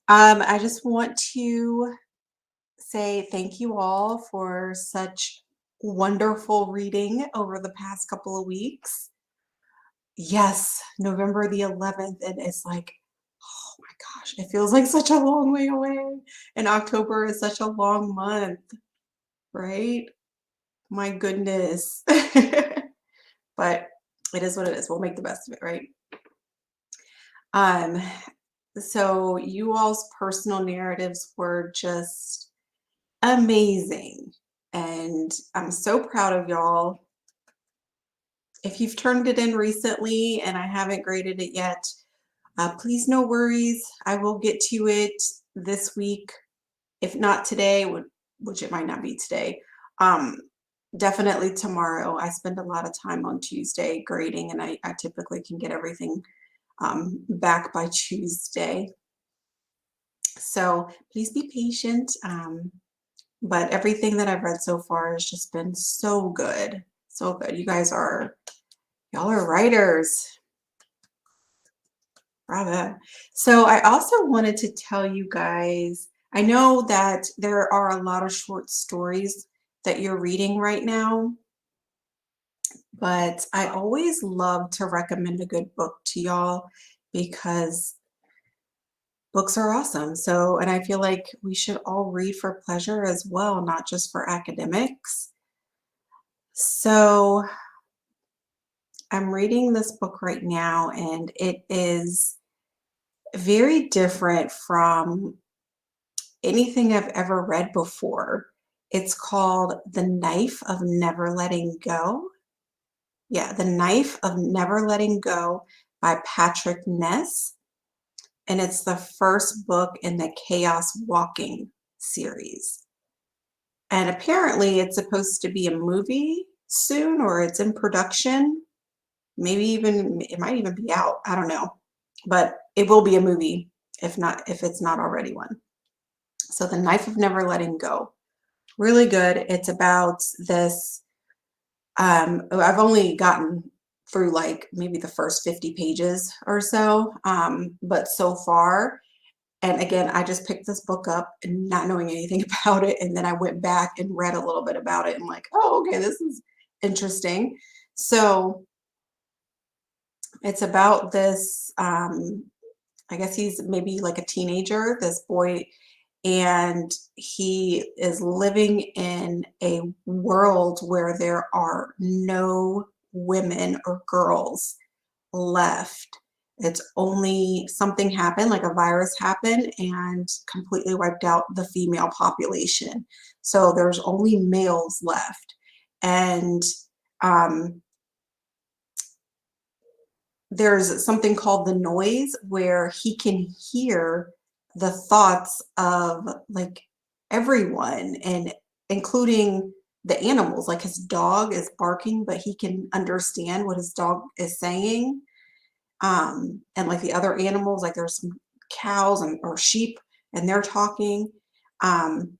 I just want to say thank you all for such wonderful reading over the past couple of weeks. Yes, November the 11th, and it's like, oh my gosh, it feels like such a long way away. And October is such a long month, right? My goodness. But it is what it is. We'll make the best of it, right? Um, so you all's personal narratives were just amazing. And I'm so proud of y'all. If you've turned it in recently and I haven't graded it yet, please no worries. I will get to it this week. If not today, which it might not be today, um, definitely tomorrow. I spend a lot of time on Tuesday grading, and I typically can get everything back by Tuesday. So please be patient. But everything that I've read so far has just been so good. So good. Y'all are writers. Bravo. So I also wanted to tell you guys, I know that there are a lot of short stories that you're reading right now, but I always love to recommend a good book to y'all because books are awesome. So, and I feel like we should all read for pleasure as well, not just for academics. So, I'm reading this book right now, and it is very different from anything I've ever read before. It's called The Knife of Never Letting Go. Yeah, The Knife of Never Letting Go by Patrick Ness. And it's the first book in the Chaos Walking series. And apparently, it's supposed to be a movie soon, or it's in production. Maybe even it might even be out. I don't know. But it will be a movie if it's not already one. So The Knife of Never Letting Go. Really good. It's about this I've only gotten through like maybe the first 50 pages or so. But so far, and again, I just picked this book up and not knowing anything about it, and then I went back and read a little bit about it and like, oh, okay, this is interesting. So it's about this, I guess he's maybe like a teenager, this boy, and he is living in a world where there are no women or girls left. It's only something happened, like a virus happened and completely wiped out the female population. So there's only males left. And um, there's something called the noise where he can hear the thoughts of like everyone and including the animals. Like his dog is barking, but he can understand what his dog is saying. And like the other animals, like there's some cows or sheep and they're talking. Um,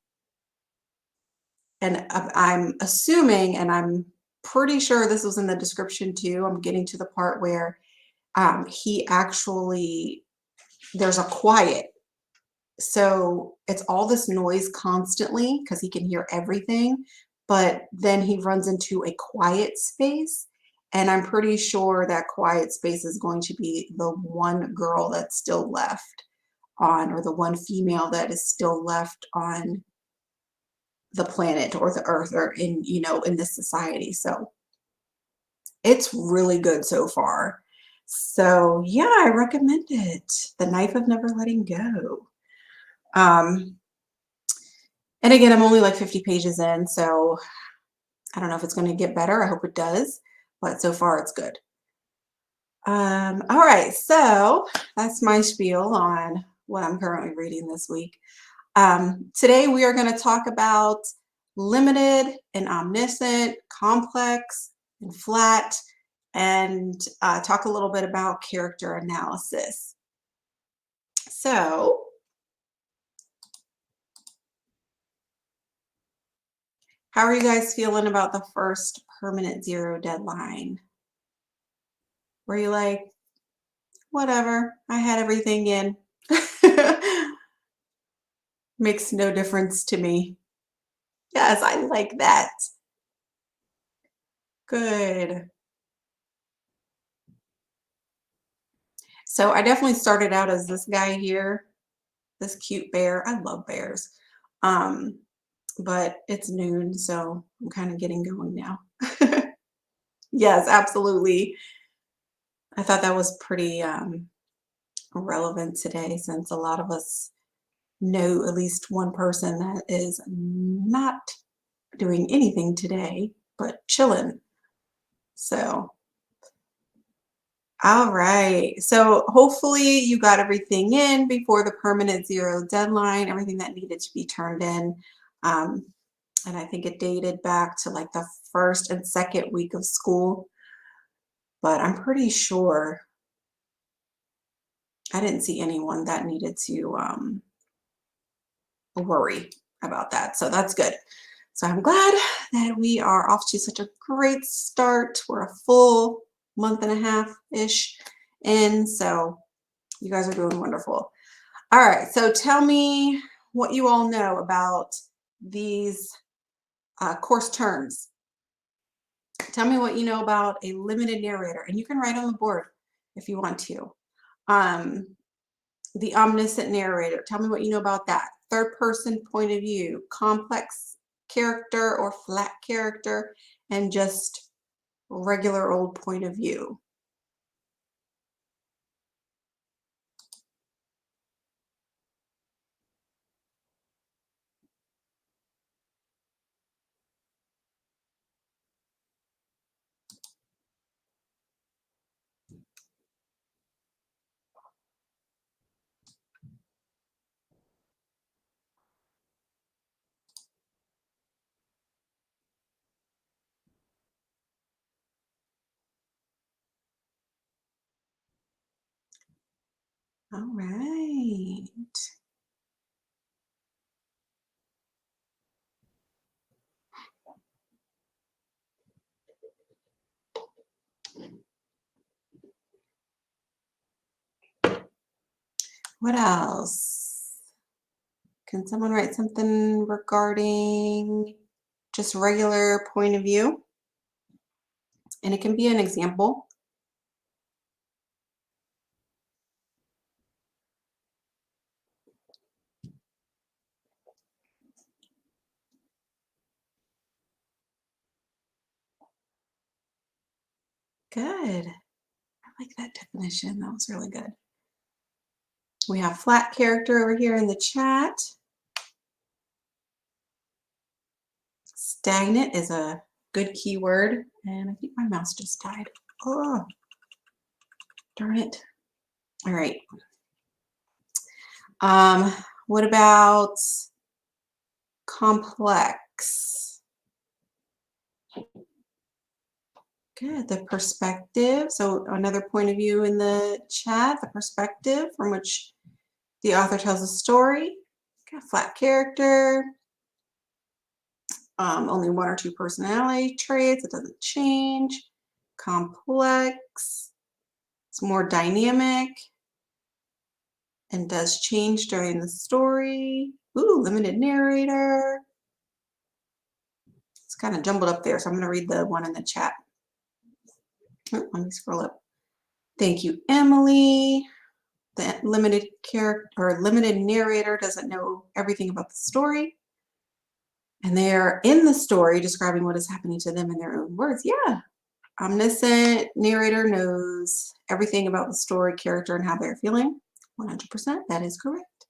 and I'm assuming, and I'm pretty sure this was in the description too. I'm getting to the part where he actually there's a quiet, so it's all this noise constantly because he can hear everything, but then he runs into a quiet space, and I'm pretty sure that quiet space is going to be the one girl that's still left on, or the one female that is still left on the planet or the earth or in in this society. So it's really good so far. So yeah, I recommend it. The Knife of Never Letting Go. Um, and again, I'm only like 50 pages in, so I don't know if it's going to get better. I hope it does, but so far it's good. All right, so that's my spiel on what I'm currently reading this week. Today we are going to talk about limited and omniscient, complex and flat, and talk a little bit about character analysis. So, how are you guys feeling about the first permanent zero deadline? Were you like, whatever, I had everything in? Makes no difference to me. Yes, I like that. Good. So I definitely started out as this guy here, this cute bear. I love bears. Um, but it's noon, so I'm kind of getting going now. Yes, absolutely. I thought that was pretty relevant today since a lot of us know at least one person that is not doing anything today but chilling. So, all right. So, hopefully, you got everything in before the permanent zero deadline, everything that needed to be turned in. Um, and I think it dated back to like the first and second week of school, but I'm pretty sure I didn't see anyone that needed to worry about that. So that's good. So I'm glad that we are off to such a great start. We're a full month and a half ish in. So you guys are doing wonderful. All right. So tell me what you all know about these course terms. Tell me what you know about a limited narrator, and you can write on the board if you want to. Um, the omniscient narrator. Tell me what you know about that. Third person point of view, complex character or flat character, and just regular old point of view. All right. What else? Can someone write something regarding just regular point of view? And it can be an example. Good. I like that definition. That was really good. We have flat character over here in the chat. Stagnant is a good keyword. And I think my mouse just died. Oh, darn it. All right. Um, what about complex? Good. The perspective. So another point of view in the chat, the perspective from which the author tells a story. Got flat character. Only one or two personality traits. It doesn't change. Complex. It's more dynamic and does change during the story. Ooh, limited narrator. It's kind of jumbled up there, so I'm going to read the one in the chat. Oh, let me scroll up. Thank you, Emily. The limited character or limited narrator doesn't know everything about the story. And they're in the story describing what is happening to them in their own words. Yeah. Omniscient narrator knows everything about the story, character, and how they're feeling. 100%. That is correct.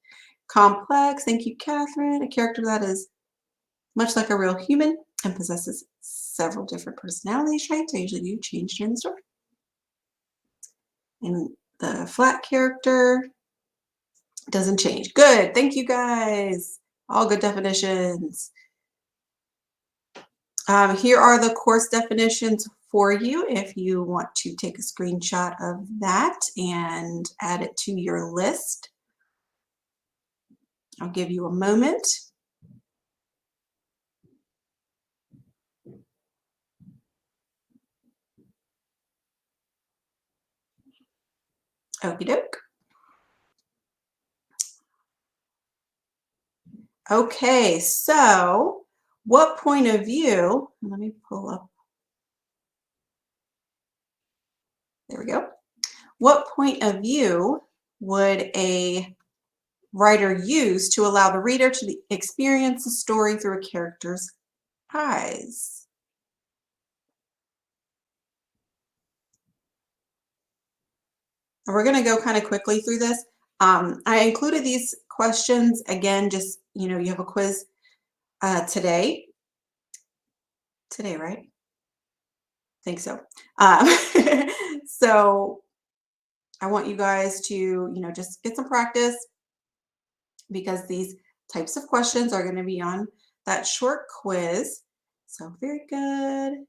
Complex. Thank you, Catherine. A character that is much like a real human and possesses several different personality traits. I usually do change during the story. And the flat character doesn't change. Good. Thank you, guys. All good definitions. Here are the course definitions for you if you want to take a screenshot of that and add it to your list. I'll give you a moment. Okie doke. Okay, so what point of view, let me pull up, there we go. What point of view would a writer use to allow the reader to experience the story through a character's eyes? And we're going to go kind of quickly through this. I included these questions again, just, you have a quiz today. Today, right? Think so. Um, so I want you guys to, just get some practice because these types of questions are going to be on that short quiz. So very good.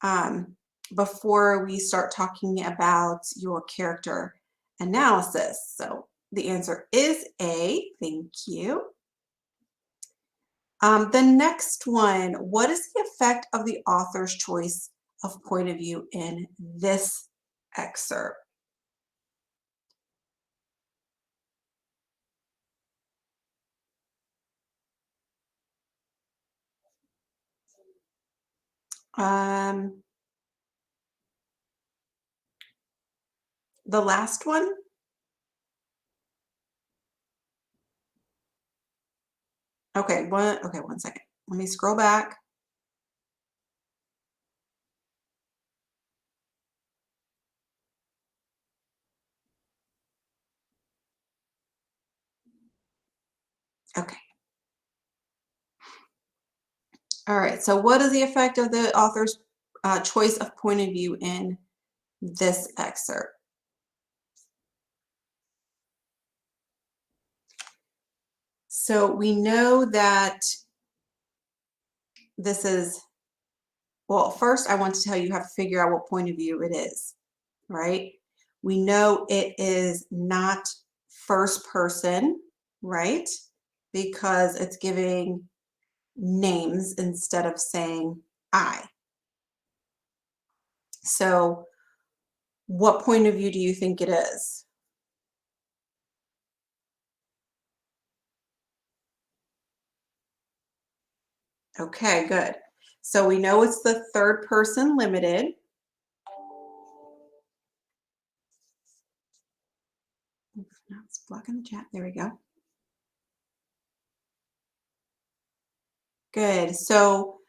Um, before we start talking about your character analysis. So the answer is A. Thank you. The next one, what is the effect of the author's choice of point of view in this excerpt? Um, the last one? Okay, one second. Let me scroll back. Okay. All right. So what is the effect of the author's choice of point of view in this excerpt? So we know that this is, well, first I want to tell you, you have to figure out what point of view it is, right? We know it is not first person, right? Because it's giving names instead of saying I. So what point of view do you think it is? Okay, good. So we know it's the third person limited. No, it's blocking the chat. There we go. Good. So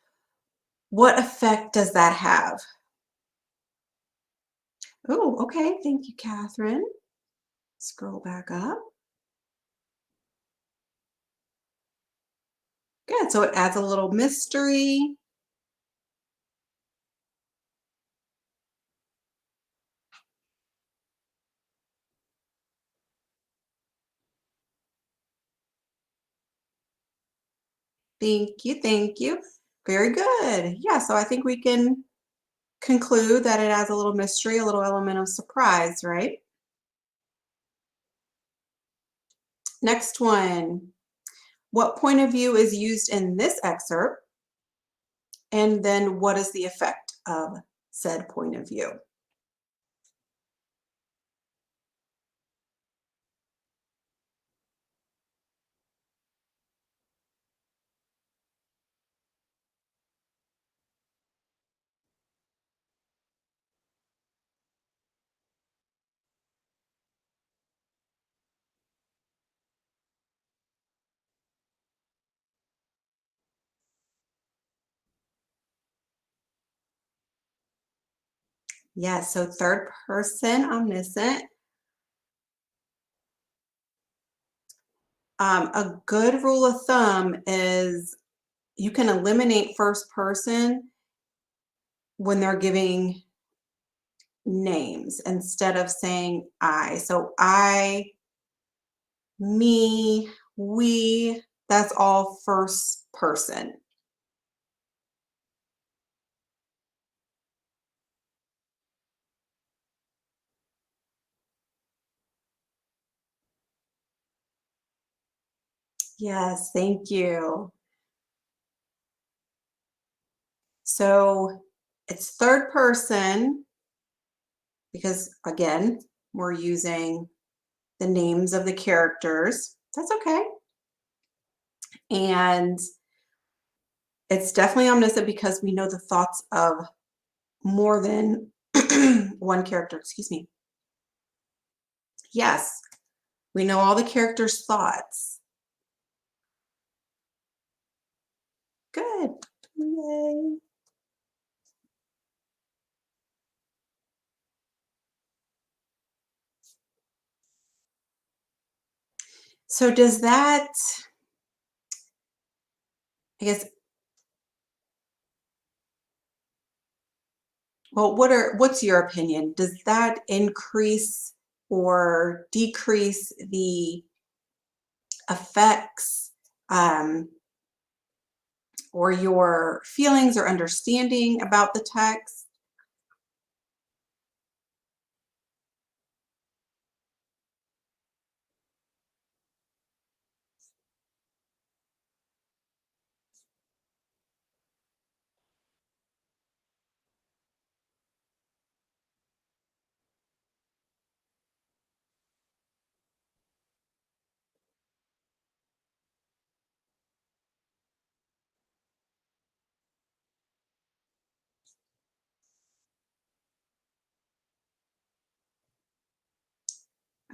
what effect does that have? Oh, okay. Thank you, Catherine. Scroll back up. Good. So it adds a little mystery. Thank you. Thank you. Very good. Yeah. So I think we can conclude that it adds a little mystery, a little element of surprise, right? Next one. What point of view is used in this excerpt? And then what is the effect of said point of view? Yeah, so third person omniscient. A good rule of thumb is you can eliminate first person when they're giving names instead of saying I. So I, me, we, that's all first person. Yes, thank you. So it's third person because, again, we're using the names of the characters. That's okay. And it's definitely omniscient because we know the thoughts of more than one character. Excuse me. Yes, we know all the characters' thoughts. Good. Yay. So does that, I guess, well, what's your opinion? Does that increase or decrease the effects, um, or your feelings or understanding about the text?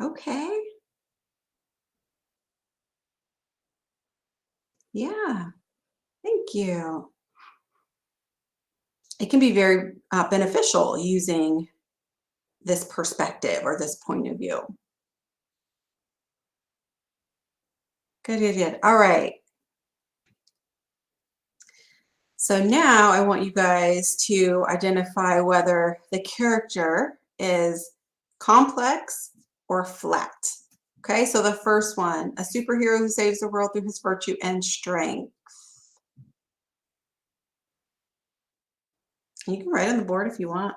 Okay. Yeah. Thank you. It can be very beneficial using this perspective or this point of view. Good, good, good. All right. So now I want you guys to identify whether the character is complex or flat. Okay, so the first one, a superhero who saves the world through his virtue and strength. You can write on the board if you want.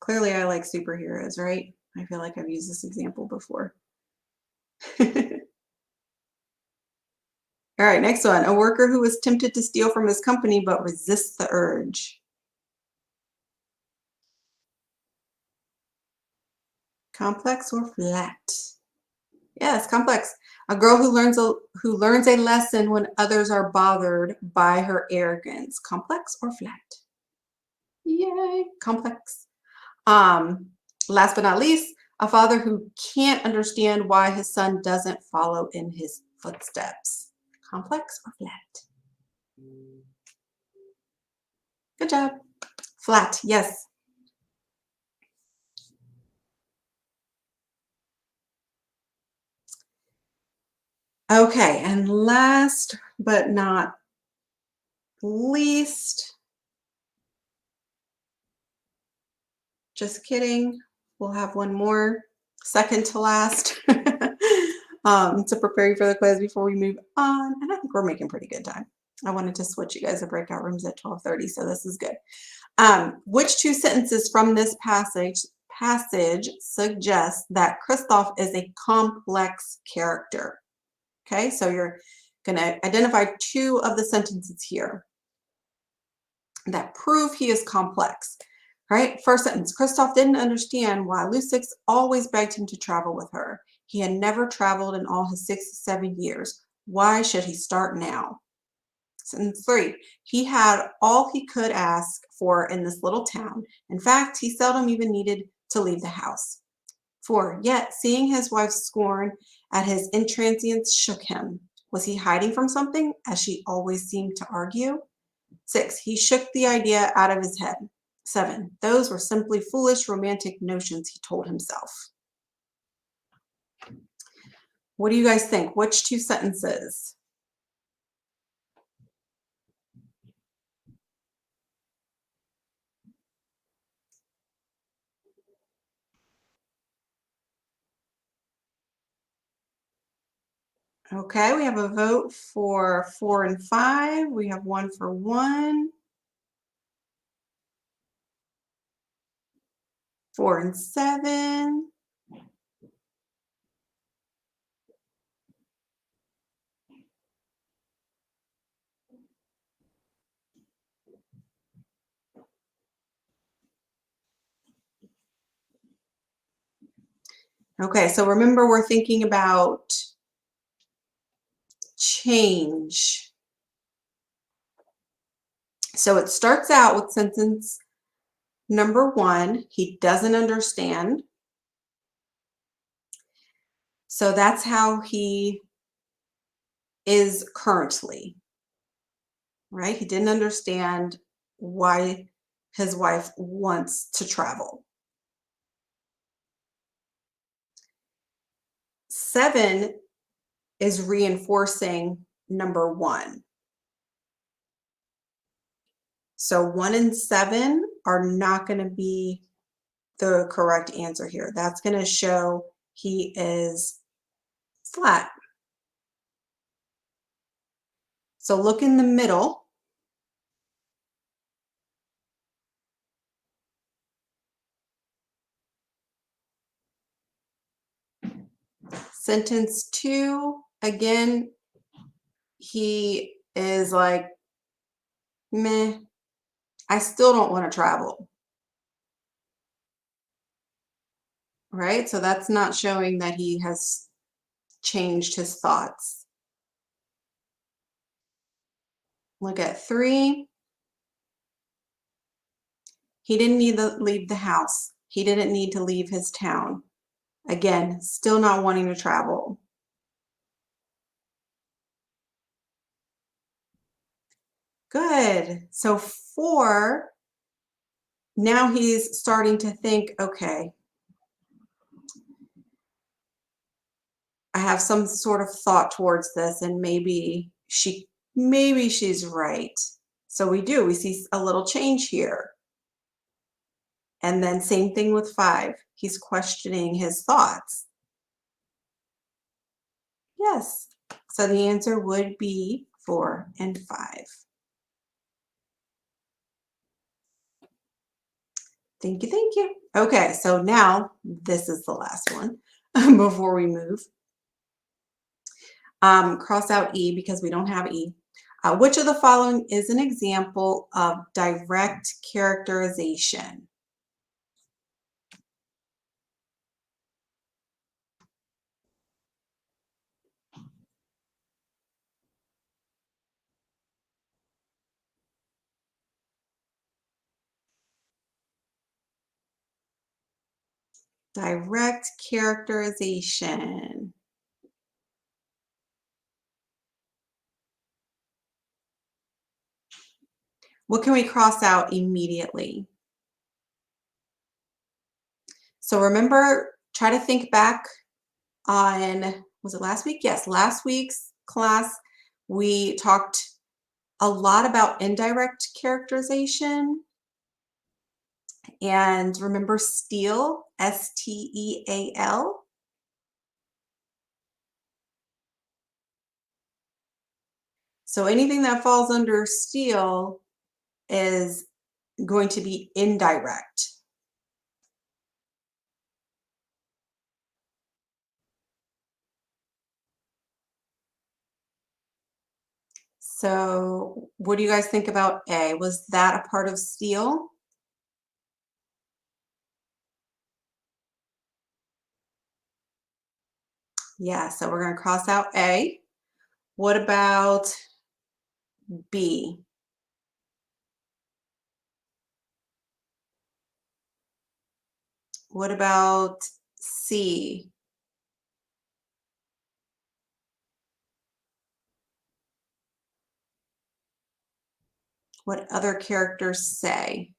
Clearly, I like superheroes, right? I feel like I've used this example before. All right, next one. A worker who was tempted to steal from his company but resists the urge. Complex or flat? Yes, complex. A girl who learns a lesson when others are bothered by her arrogance. Complex or flat? Yay, complex. Um, Last but not least, a father who can't understand why his son doesn't follow in his footsteps. Complex or flat? Good job. Flat, yes. Okay, and last but not least, just kidding. We'll have one more, second to last, to prepare you for the quiz before we move on. And I think we're making pretty good time. I wanted to switch you guys to breakout rooms at 12:30, so this is good. Which two sentences from this passage suggest that Kristoff is a complex character? Okay, so you're going to identify two of the sentences here that prove he is complex. Right? First sentence, Kristoff didn't understand why Lucix always begged him to travel with her. He had never traveled in all his 67 years. Why should he start now? Sentence 3, he had all he could ask for in this little town. In fact, he seldom even needed to leave the house. 4, yet seeing his wife's scorn at his intransience shook him. Was he hiding from something, as she always seemed to argue? 6, he shook the idea out of his head. 7, those were simply foolish romantic notions, he told himself. What do you guys think? Which two sentences? Okay, we have a vote for 4 and 5. We have one for 1, 4 and 7. Okay, so remember we're thinking about change. So it starts out with sentence number one, he doesn't understand. So that's how he is currently, right? He didn't understand why his wife wants to travel. 7 is reinforcing number one. So 1 and 7 are not going to be the correct answer here. That's going to show he is flat. So look in the middle. Sentence 2, again, he is like, meh, I still don't want to travel. Right? So that's not showing that he has changed his thoughts. Look at 3. He didn't need to leave the house. He didn't need to leave his town. Again, still not wanting to travel. Good. So 4, now he's starting to think, okay, I have some sort of thought towards this and maybe she's right. So we see a little change here. And then same thing with 5. He's questioning his thoughts. Yes. So the answer would be 4 and 5. Thank you, thank you. Okay, so now this is the last one before we move. Cross out E because we don't have E. Which of the following is an example of direct characterization? Direct characterization. What can we cross out immediately? So remember, try to think back on, was it last week? Yes, last week's class, we talked a lot about indirect characterization. And remember STEAL, STEAL? So anything that falls under STEAL is going to be indirect. So what do you guys think about A? Was that a part of STEAL? Yeah, so we're going to cross out A. What about B? What about C? What other characters say?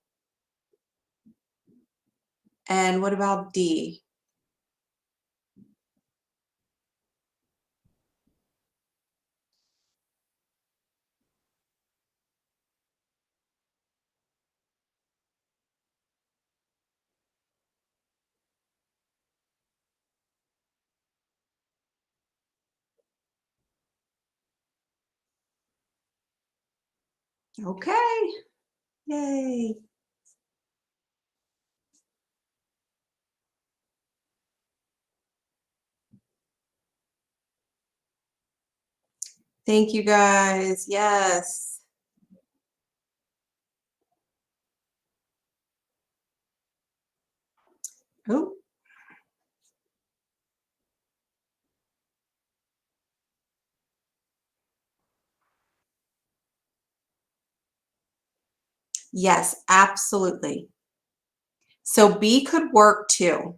And what about D? Okay. Yay. Thank you guys. Yes. Oh, Yes, absolutely. So B could work too.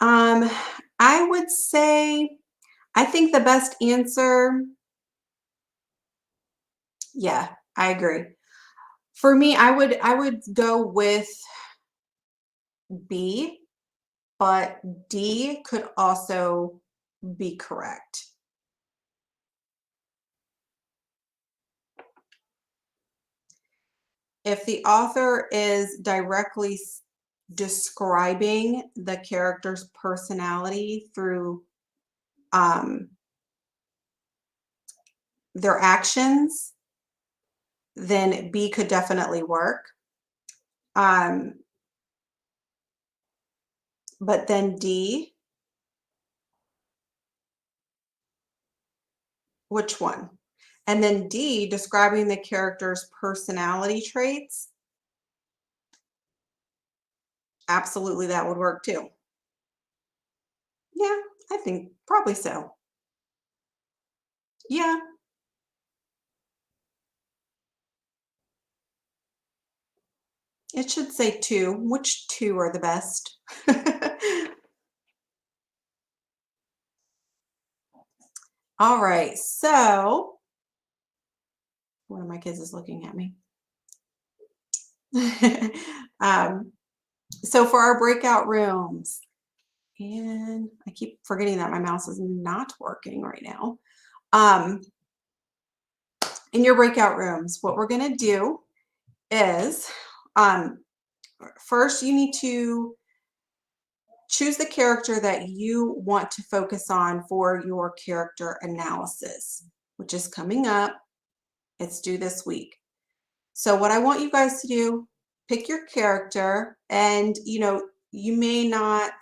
Um, I would say, I think the best answer, yeah, I agree. For me, I would go with B, but D could also be correct. If the author is directly describing the character's personality through um, their actions, then B could definitely work. Um, but then D, which one? And then D, describing the character's personality traits, absolutely that would work too. Yeah, I think probably so. Yeah, it should say two. Which two are the best? All right, so one of my kids is looking at me. um, so for our breakout rooms, and I keep forgetting that my mouse is not working right now. Um, in your breakout rooms, what we're going to do is um, first you need to choose the character that you want to focus on for your character analysis, which is coming up. It's due this week. So what I want you guys to do, pick your character, and you may not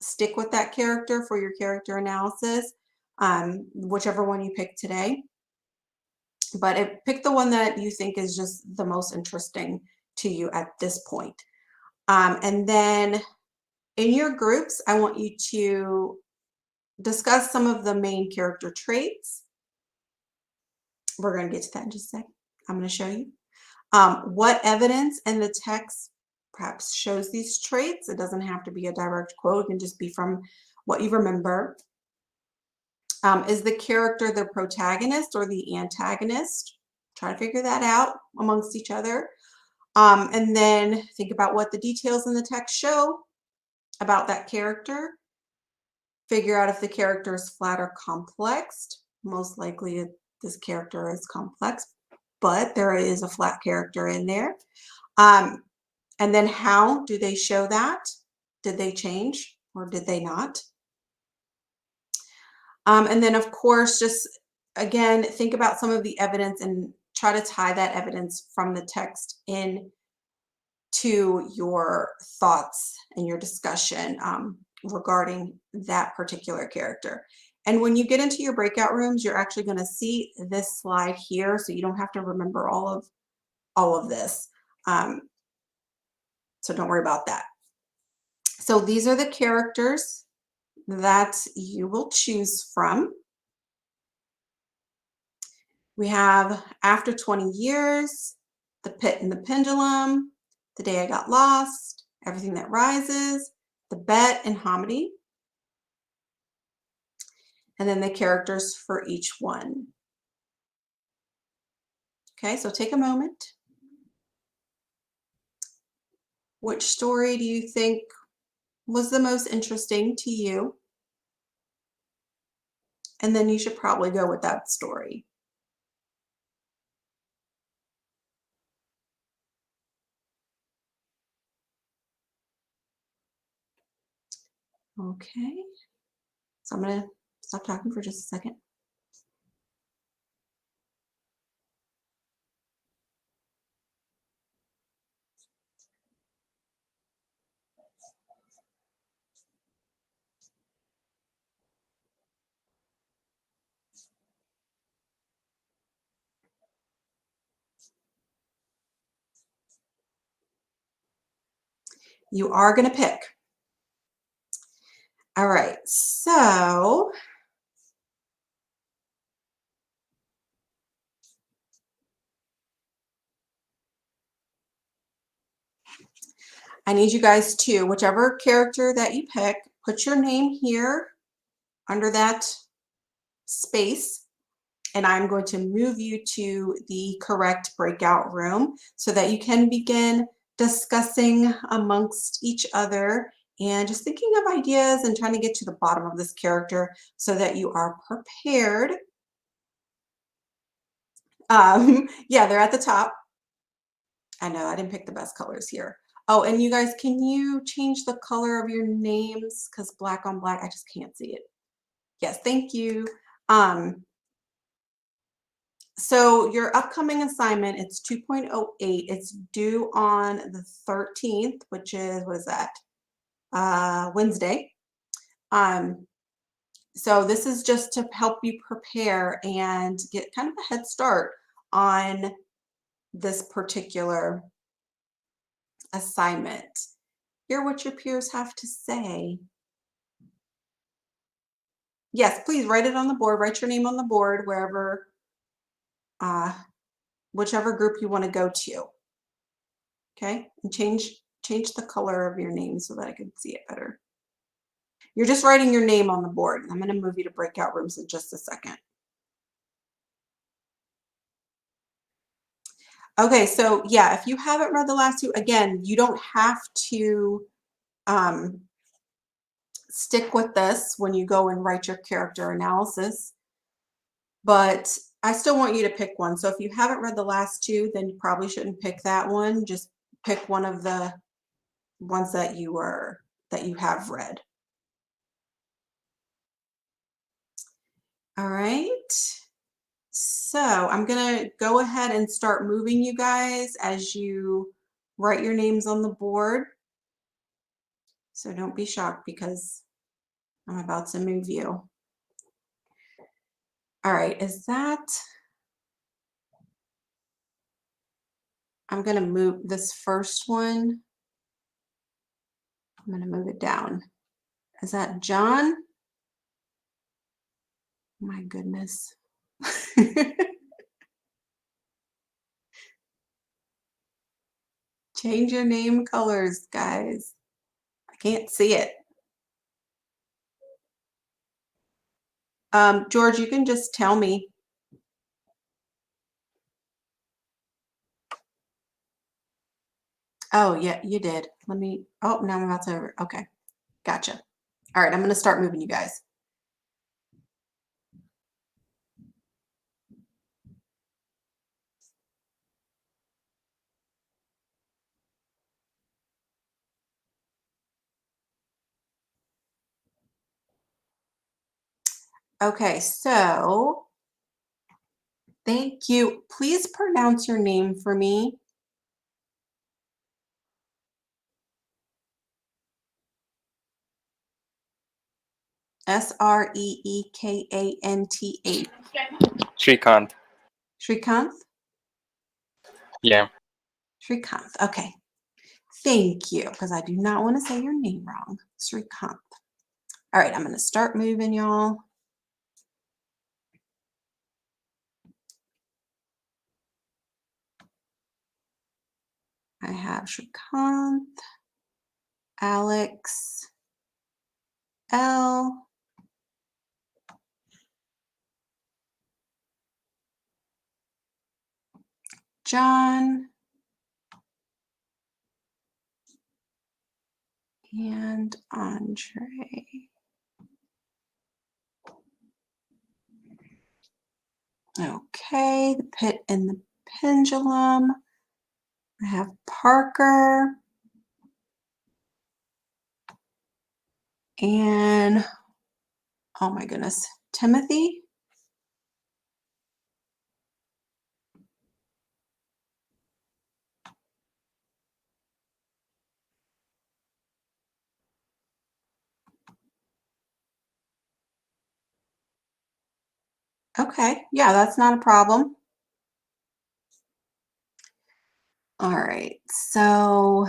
stick with that character for your character analysis, whichever one you pick today. But pick the one that you think is just the most interesting to you at this point. And then in your groups, I want you to discuss some of the main character traits. We're going to get to that in just a second. I'm going to show you. What evidence in the text perhaps shows these traits? It doesn't have to be a direct quote. It can just be from what you remember. Is the character the protagonist or the antagonist? Try to figure that out amongst each other. And then think about what the details in the text show about that character. Figure out if the character is flat or complex. Most likely this character is complex, but there is a flat character in there. Um, and then how do they show that? Did they change or did they not? And then, of course, just again, think about some of the evidence and try to tie that evidence from the text in to your thoughts and your discussion regarding that particular character. And when you get into your breakout rooms, you're actually going to see this slide here, so you don't have to remember all of this. Um, so don't worry about that. So these are the characters that you will choose from. We have After 20 Years, The Pit and the Pendulum, The Day I Got Lost, Everything That Rises, The Bet, and Hamidi. And then the characters for each one. Okay, so take a moment. Which story do you think was the most interesting to you? And then you should probably go with that story. Okay, so I'm going to stop talking for just a second. You are going to pick. All right, so I need you guys to, whichever character that you pick, put your name here under that space, and I'm going to move you to the correct breakout room so that you can begin discussing amongst each other and just thinking of ideas and trying to get to the bottom of this character so that you are prepared. Yeah, they're at the top. I know I didn't pick the best colors here. Oh, and you guys, can you change the color of your names? Because black on black, I just can't see it. Yes, thank you. Um, so your upcoming assignment, it's 2.08. It's due on the 13th, which is, what is that? Wednesday. Um, so this is just to help you prepare and get kind of a head start on this particular assignment. Hear what your peers have to say. Yes, please write it on the board. Write your name on the board wherever, uh, whichever group you want to go to. Okay, and change the color of your name so that I can see it better. You're just writing your name on the board. I'm going to move you to breakout rooms in just a second. Okay, so yeah, if you haven't read the last two, again, you don't have to um, stick with this when you go and write your character analysis, but I still want you to pick one. So if you haven't read the last two, then you probably shouldn't pick that one. Just pick one of the ones that you have read. All right. So I'm going to go ahead and start moving you guys as you write your names on the board. So don't be shocked because I'm about to move you. All right, I'm going to move this first one. I'm going to move it down. Is that John? My goodness. Change your name colors, guys. I can't see it. George, you can just tell me. Oh, yeah, you did. Let me, oh, now I'm about to, okay, gotcha. All right, I'm going to start moving you guys. Okay, so thank you. Please pronounce your name for me. Sreekanth. Srikanth. Srikanth? Yeah. Srikanth. Okay. Thank you, because I do not want to say your name wrong. Srikanth. All right, I'm going to start moving, y'all. I have Srikanth, Alex, L, John, and Andre. Okay, the Pit and the Pendulum. I have Parker. And, oh my goodness, Timothy. Okay, yeah, that's not a problem. All right, so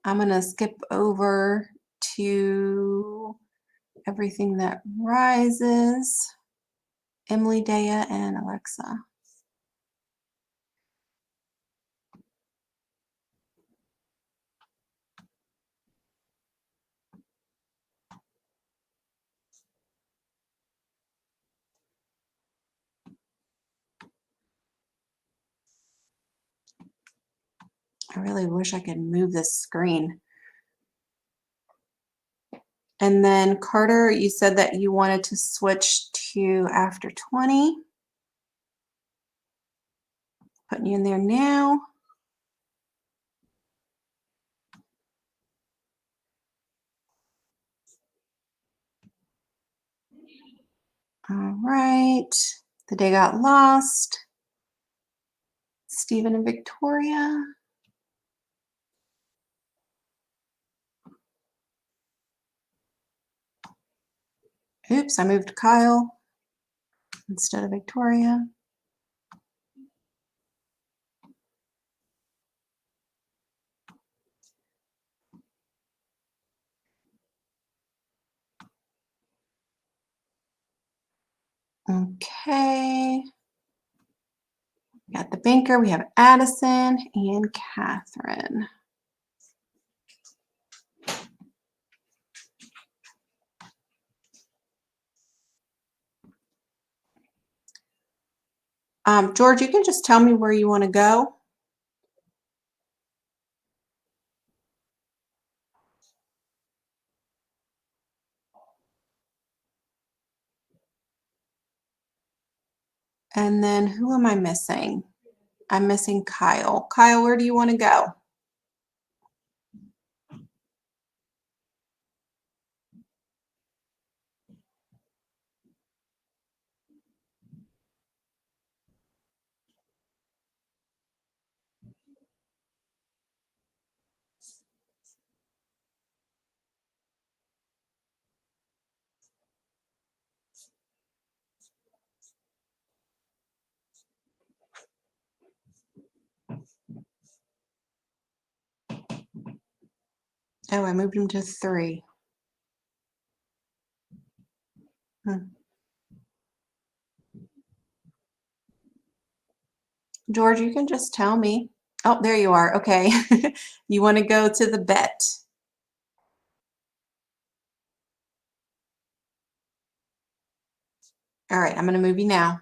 I'm going to skip over to everything that rises. Emily, Dea, and Alexa. I really wish I could move this screen. And then Carter, you said that you wanted to switch to after 20. Putting you in there now. All right. The day got lost. Stephen and Victoria. Oops, I moved Kyle instead of Victoria. Okay. Got the banker. We have Addison and Catherine. George, you can just tell me where you want to go. And then who am I missing? I'm missing Kyle. Kyle, where do you want to go? Oh, I moved him to 3. George, you can just tell me. Oh, there you are. Okay. You want to go to the bet. All right, I'm going to move you now.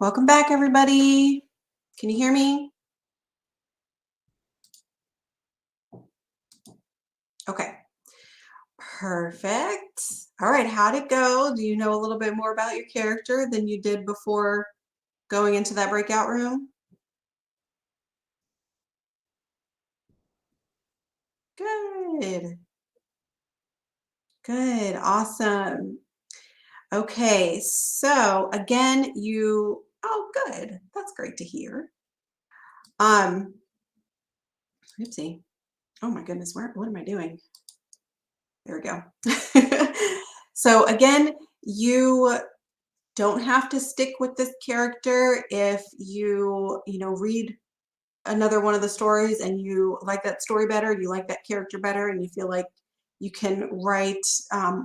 Welcome back, everybody. Can you hear me? Okay. Perfect. All right, how'd it go? Do you know a little bit more about your character than you did before going into that breakout room? Good. Good. Awesome. Okay, so again, oh, good. That's great to hear. Um, oopsie. Oh my goodness, what am I doing? There we go. So again, you don't have to stick with this character if you read another one of the stories and you like that story better, you like that character better, and you feel like you can write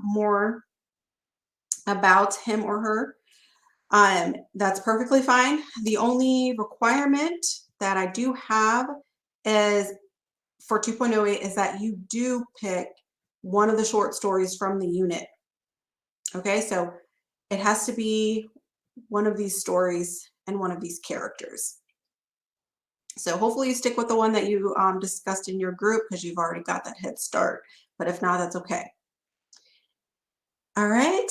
more about him or her. That's perfectly fine. The only requirement that I do have is for 2.08 is that you do pick one of the short stories from the unit. Okay, so it has to be one of these stories and one of these characters. So hopefully you stick with the one that you discussed in your group because you've already got that head start. But if not, that's okay. All right.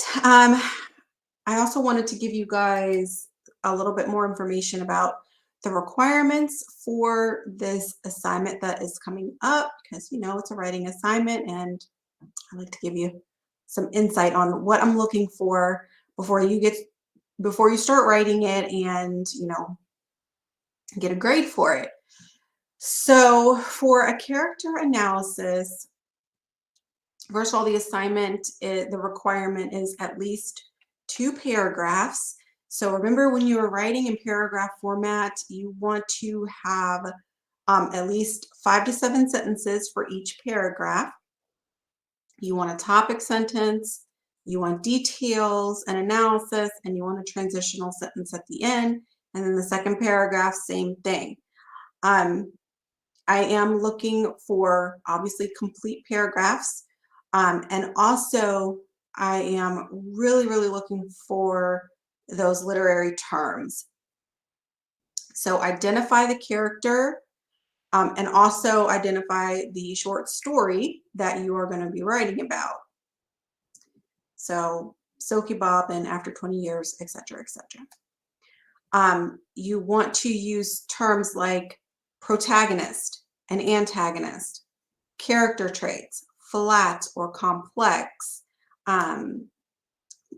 I also wanted to give you guys a little bit more information about the requirements for this assignment that is coming up because it's a writing assignment and I like to give you some insight on what I'm looking for before you start writing it and get a grade for it. So for a character analysis, first of all, the the requirement is at least 2 paragraphs. So remember when you are writing in paragraph format, you want to have at least 5 to 7 sentences for each paragraph. You want a topic sentence, you want details and analysis, and you want a transitional sentence at the end. And then the second paragraph, same thing. I am looking for obviously complete paragraphs. And also I am really, really looking for those literary terms. So identify the character and also identify the short story that you are going to be writing about. So Silky Bob and After 20 Years, etc., etc. You want to use terms like protagonist and antagonist, character traits, flat or complex,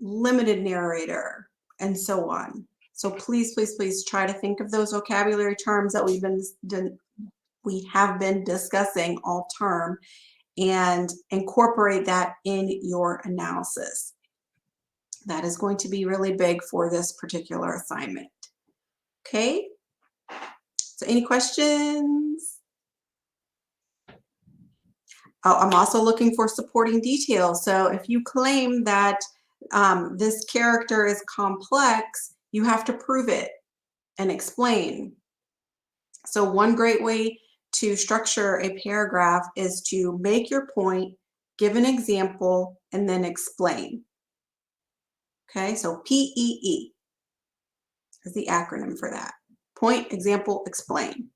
limited narrator, and so on. So please, please, please try to think of those vocabulary terms that we have been discussing all term and incorporate that in your analysis. That is going to be really big for this particular assignment. Okay, so any questions? Oh, I'm also looking for supporting details. So if you claim that this character is complex, you have to prove it and explain. So one great way to structure a paragraph is to make your point, give an example, and then explain. Okay, so PEE is the acronym for that. Point, example, explain.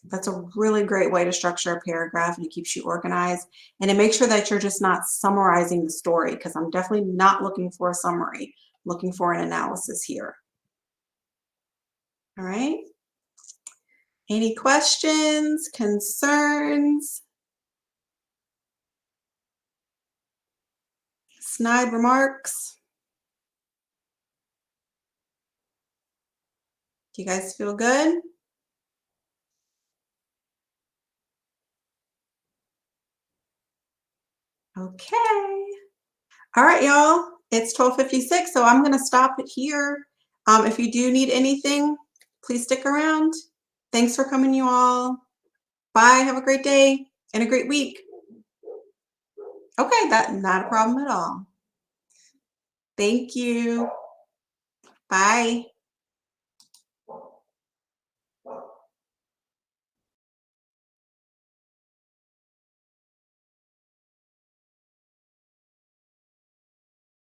That's a really great way to structure a paragraph and it keeps you organized. And it makes sure that you're just not summarizing the story because I'm definitely not looking for a summary, I'm looking for an analysis here. All right. Any questions, concerns, snide remarks? Do you guys feel good? Okay. All right, y'all. It's 12:56, so I'm going to stop it here. If you do need anything, please stick around. Thanks for coming, you all. Bye. Have a great day and a great week. Okay, that's not a problem at all. Thank you. Bye.